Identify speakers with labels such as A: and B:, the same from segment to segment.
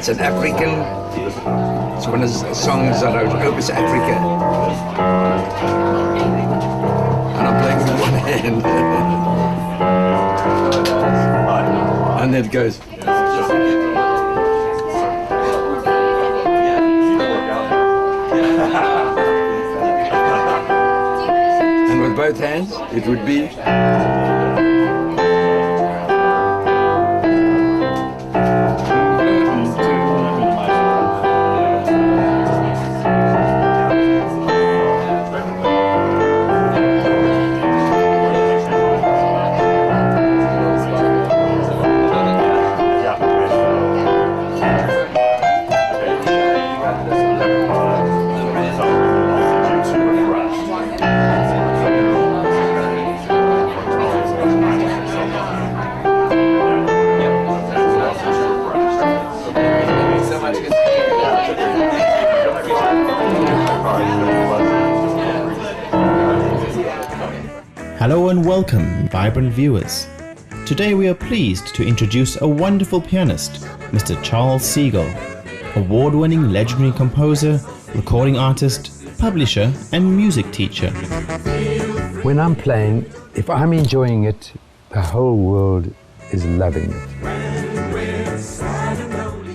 A: It's an African, it's one of the songs that I wrote, Opus Africa. And I'm playing with one hand. And then it goes. And with both hands, it would be.
B: Hello and welcome, vibrant viewers. Today we are pleased to introduce a wonderful pianist, Mr. Charles Segal, award-winning legendary composer, recording artist, publisher and music teacher.
A: When I'm playing, if I'm enjoying it, the whole world is loving it.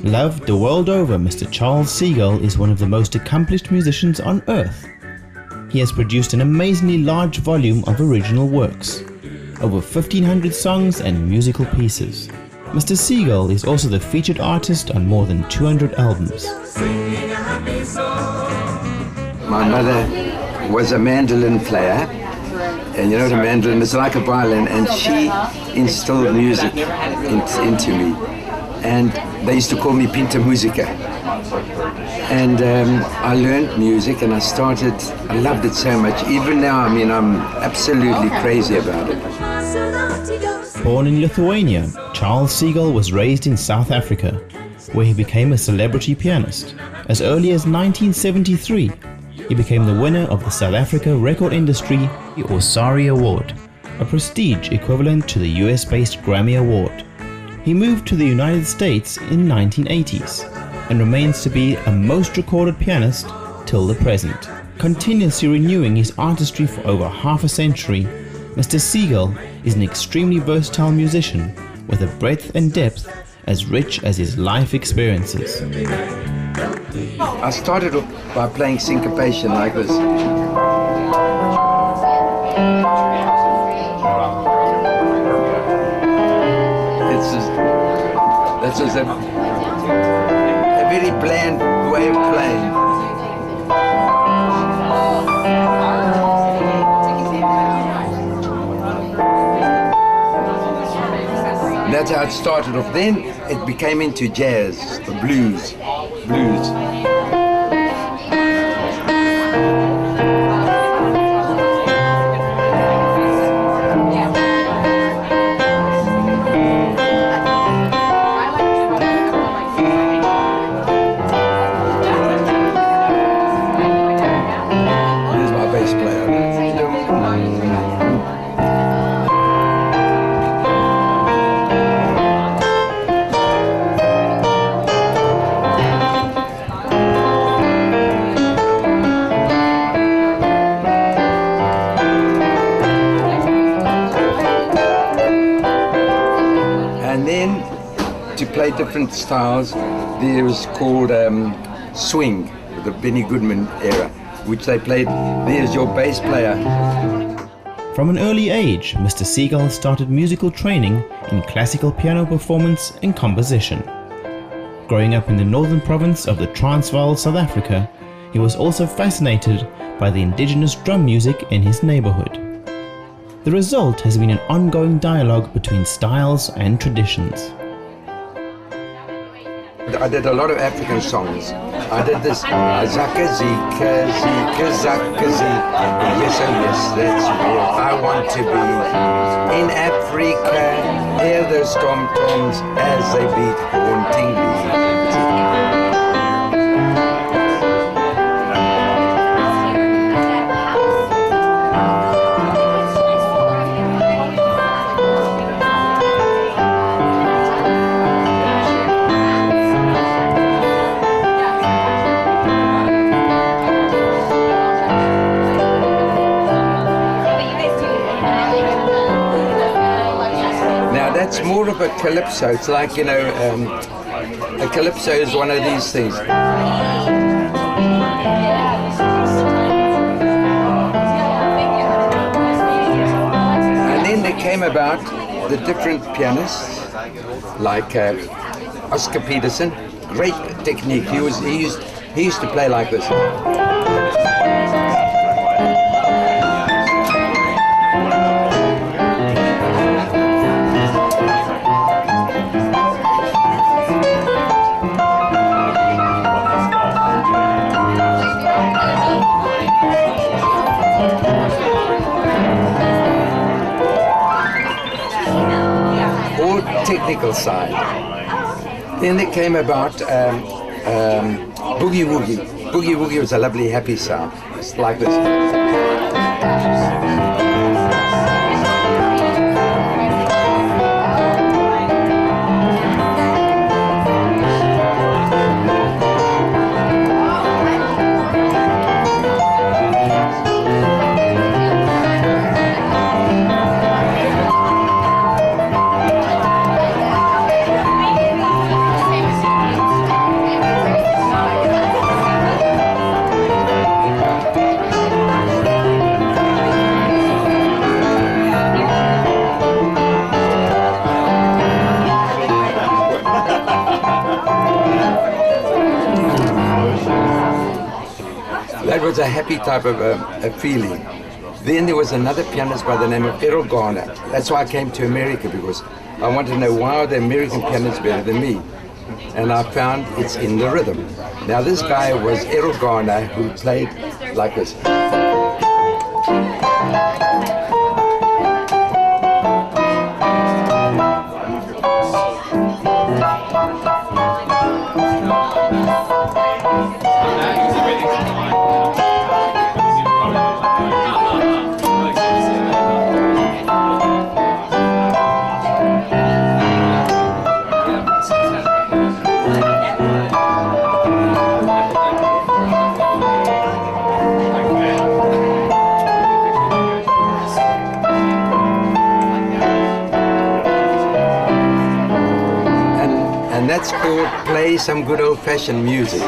B: Loved the world over, Mr. Charles Segal is one of the most accomplished musicians on earth. He has produced an amazingly large volume of original works, over 1,500 songs and musical pieces. Mr. Segal is also the featured artist on more than 200 albums.
A: My mother was a mandolin player, and you know the mandolin is like a violin, and she instilled music into me. And they used to call me Pinta Musica. And I learned music and I loved it so much. Even now, I mean, I'm absolutely crazy about it.
B: Born in Lithuania, Charles Segal was raised in South Africa, where he became a celebrity pianist. As early as 1973, he became the winner of the South Africa Record Industry Osari Award, a prestige equivalent to the US-based Grammy Award. He moved to the United States in the 1980s and remains to be a most recorded pianist till the present. Continuously renewing his artistry for over half a century, Mr. Segal is an extremely versatile musician with a breadth and depth as rich as his life experiences.
A: I started off by playing syncopation like this. That's just a very bland way of playing. That's how it started off. Then it became into jazz, the blues. To play different styles, there was called swing, the Benny Goodman era, which they played. There's your bass player.
B: From an early age, Mr. Segal started musical training in classical piano performance and composition. Growing up in the northern province of the Transvaal, South Africa, he was also fascinated by the indigenous drum music in his neighborhood. The result has been an ongoing dialogue between styles and traditions.
A: I did a lot of African songs. I did this Zaka Zika Zika Zaka Zika. Yes, oh yes, that's where I want to be. In Africa, hear those tom-toms as they beat haunting beats. that's more of a calypso. It's like, you know, a calypso is one of these things. And then there came about the different pianists, like Oscar Peterson, great technique. He used to play like this. Technical side. Then there came about boogie woogie. Boogie woogie was a lovely happy sound. It's like this. That was a happy type of a feeling. Then there was another pianist by the name of Errol Garner. That's why I came to America, because I wanted to know why are the American pianists better than me. And I found it's in the rhythm. Now this guy was Errol Garner, who played like this. And that's called Play Some Good Old-Fashioned Music.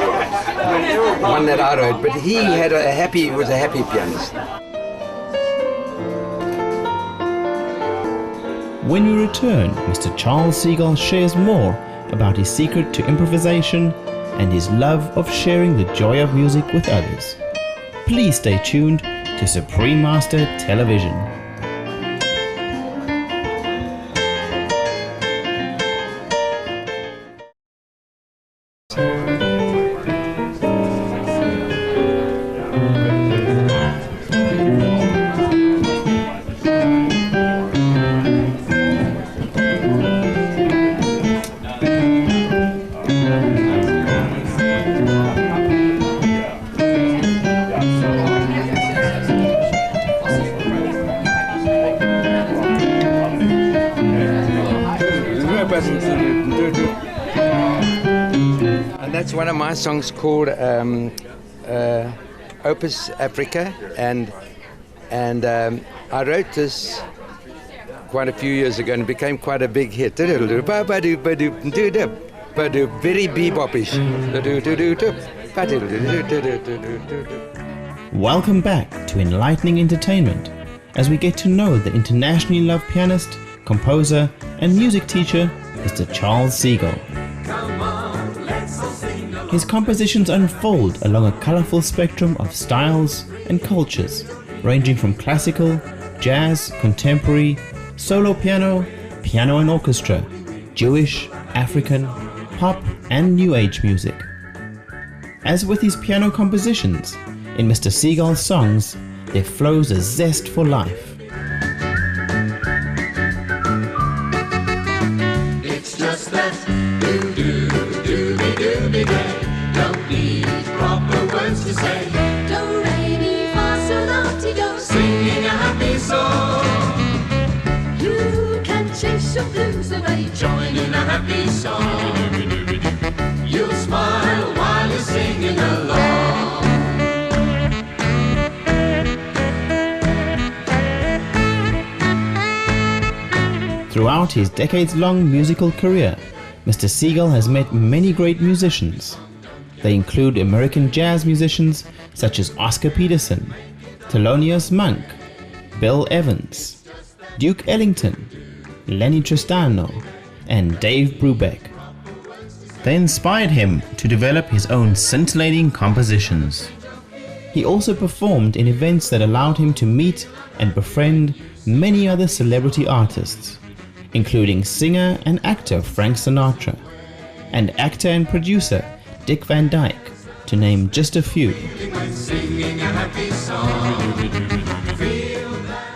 A: One that I wrote, but he was a happy pianist.
B: When we return, Mr. Charles Segal shares more about his secret to improvisation and his love of sharing the joy of music with others. Please stay tuned to Supreme Master Television.
A: And that's one of my songs called Opus Africa, and I wrote this quite a few years ago and it became quite a big hit. Very bebopish.
B: Welcome back to Enlightening Entertainment as we get to know the internationally loved pianist, composer and music teacher, Mr. Charles Segal. His compositions unfold along a colorful spectrum of styles and cultures, ranging from classical, jazz, contemporary, solo piano, piano and orchestra, Jewish, African, pop and new age music. As with his piano compositions, in Mr. Segal's songs, there flows a zest for life.
C: It's just that do-do-do-be-do-be-day. Don't need proper words to say.
D: Do, re, mi, fa, sol, la, ti, do.
C: Singing a happy song.
D: You can chase your blues away.
C: Join in a happy song. You'll smile while you're singing along.
B: Throughout Throughout his decades-long musical career, Mr. Segal has met many great musicians. They include American jazz musicians such as Oscar Peterson, Thelonious Monk, Bill Evans, Duke Ellington, Lenny Tristano, and Dave Brubeck. They inspired him to develop his own scintillating compositions. He also performed in events that allowed him to meet and befriend many other celebrity artists, including singer and actor Frank Sinatra, and actor and producer Dick Van Dyke, to name just a few.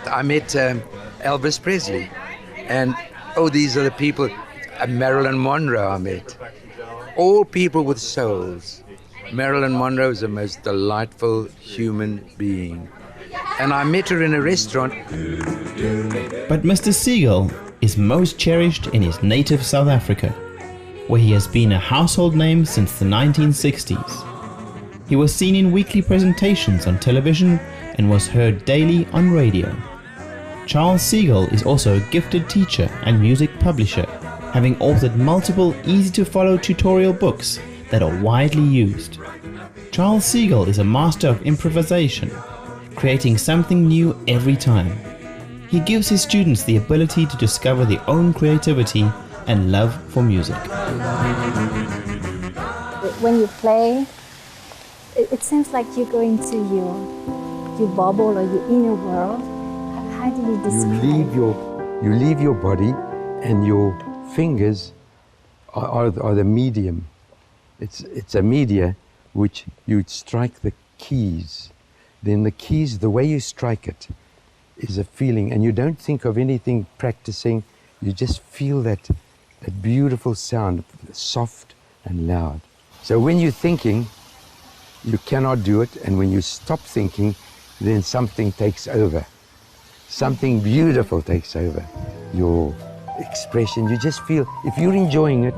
A: I met Elvis Presley, and these are the people. Marilyn Monroe I met. All people with souls. Marilyn Monroe is the most delightful human being. And I met her in a restaurant.
B: But Mr. Segal is most cherished in his native South Africa, where he has been a household name since the 1960s. He was seen in weekly presentations on television and was heard daily on radio. Charles Segal is also a gifted teacher and music publisher, having authored multiple easy-to-follow tutorial books that are widely used. Charles Segal is a master of improvisation, creating something new every time. He gives his students the ability to discover their own creativity and love for music.
E: When you play, it seems like you go into your bubble or your inner world. How do you describe?
A: You leave your body, and your fingers are the medium. It's a media which you strike the keys. Then the keys, the way you strike it, is a feeling, and you don't think of anything practicing. You just feel that beautiful sound, soft and loud. So when you're thinking, you cannot do it, and when you stop thinking, then something takes over. Something beautiful takes over your expression. You just feel, if you're enjoying it,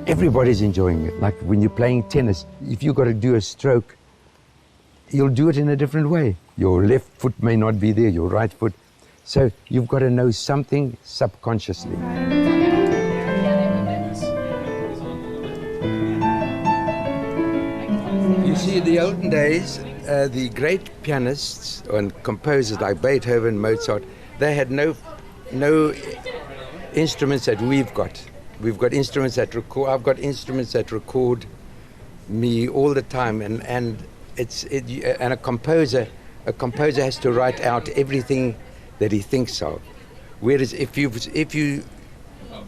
A: everybody's enjoying it. Like when you're playing tennis, if you've got to do a stroke, you'll do it in a different way. Your left foot may not be there, your right foot. So you've got to know something subconsciously. You see, in the olden days, the great pianists and composers like Beethoven, Mozart, they had no instruments that we've got. We've got instruments that record. I've got instruments that record me all the time, and a composer has to write out everything that he thinks of. Whereas if you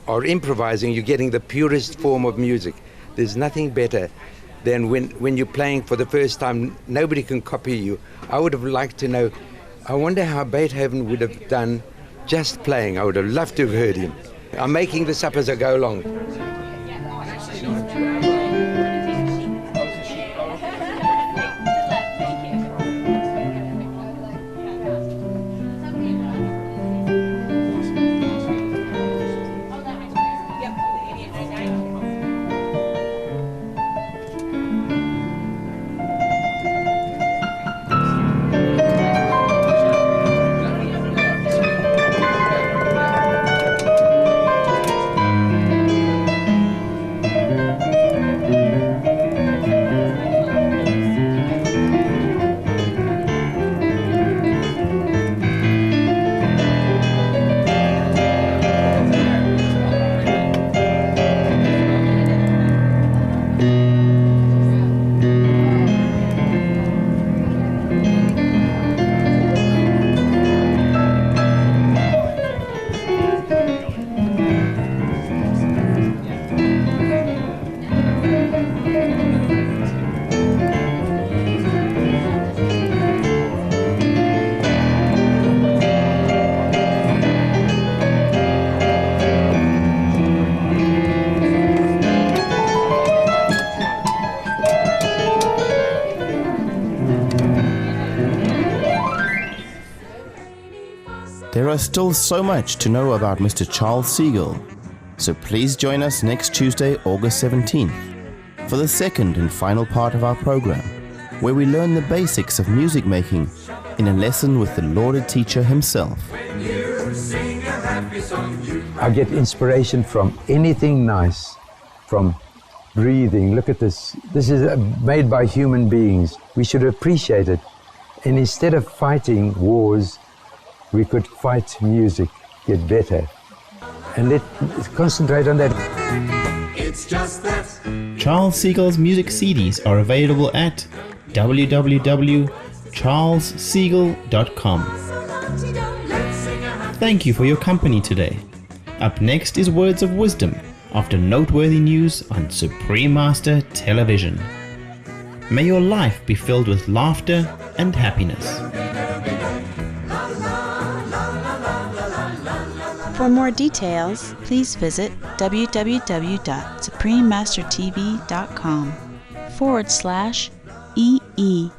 A: are improvising, you're getting the purest form of music. There's nothing better than when you're playing for the first time. Nobody can copy you. I would have liked to know. I wonder how Beethoven would have done just playing. I would have loved to have heard him. I'm making this up as I go along.
B: There is still so much to know about Mr. Charles Segal, so please join us next Tuesday, August 17th, for the second and final part of our program, where we learn the basics of music making in a lesson with the lauded teacher himself.
C: When you sing a happy
A: I get inspiration from anything nice, from breathing. Look at this. This is made by human beings. We should appreciate it. And instead of fighting wars, we could fight music, get better. And let's concentrate on that.
C: It's just that.
B: Charles Segal's music CDs are available at www.charlessegal.com. Thank you for your company today. Up next is Words of Wisdom after noteworthy news on Supreme Master Television. May your life be filled with laughter and happiness.
F: For more details, please visit www.suprememastertv.com/EE